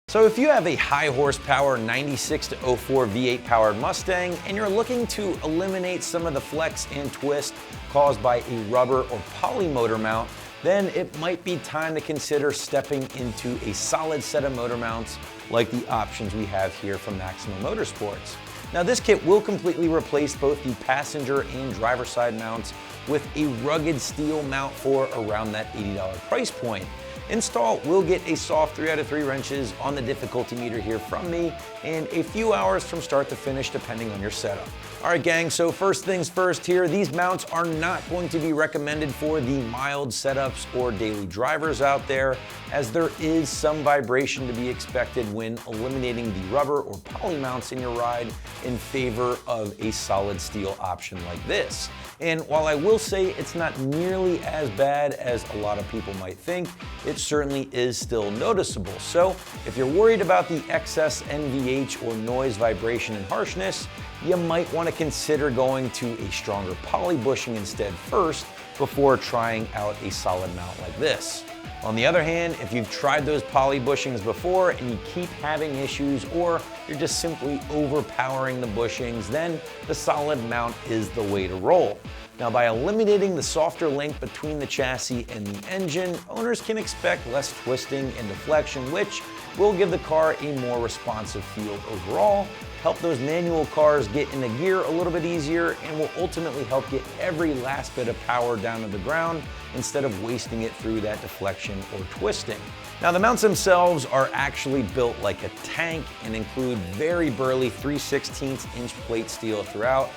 So if you have a high horsepower 96 to 04 V8 powered Mustang and you're looking to eliminate some of the flex and twist caused by a rubber or poly motor mount, then it might be time to consider stepping into a solid set of motor mounts like the options we have here from Maximum Motorsports. Now this kit will completely replace both the passenger and driver side mounts with a rugged steel mount for around that $80 price point. Install will get a soft 3 out of 3 wrenches on the difficulty meter here from me and a few hours from start to finish depending on your setup. Alright gang, so first things first here, these mounts are not going to be recommended for the mild setups or daily drivers out there, as there is some vibration to be expected when eliminating the rubber or poly mounts in your ride in favor of a solid steel option like this. And while I will say it's not nearly as bad as a lot of people might think, it certainly is still noticeable. So if you're worried about the excess NVH or noise, vibration, and harshness, you might want to consider going to a stronger poly bushing instead first before trying out a solid mount like this. On the other hand, if you've tried those poly bushings before and you keep having issues, or you're just simply overpowering the bushings, then the solid mount is the way to roll. Now, by eliminating the softer link between the chassis and the engine, owners can expect less twisting and deflection, which will give the car a more responsive feel overall, help those manual cars get into gear a little bit easier, and will ultimately help get every last bit of power down to the ground instead of wasting it through that deflection or twisting. Now the mounts themselves are actually built like a tank and include very burly 3/16 inch plate steel throughout,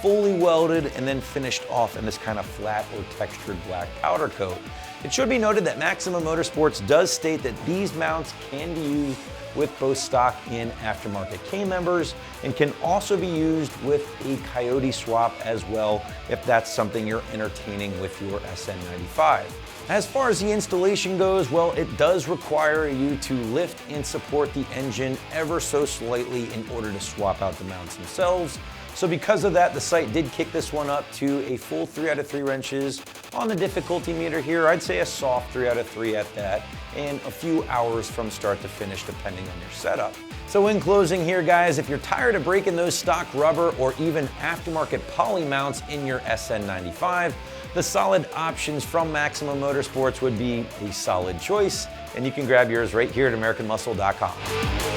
fully welded and then finished off in this kind of flat or textured black powder coat. It should be noted that Maximum Motorsports does state that these mounts can be used with both stock and aftermarket K-members and can also be used with a Coyote swap as well if that's something you're entertaining with your SN95. As far as the installation goes, well, it does require you to lift and support the engine ever so slightly in order to swap out the mounts themselves. So because of that, the site did kick this one up to a full 3 out of 3 wrenches on the difficulty meter here. I'd say a soft 3 out of 3 at that, and a few hours from start to finish depending on your setup. So in closing here guys, if you're tired of breaking those stock rubber or even aftermarket poly mounts in your SN95, the solid options from Maximum Motorsports would be a solid choice, and you can grab yours right here at AmericanMuscle.com.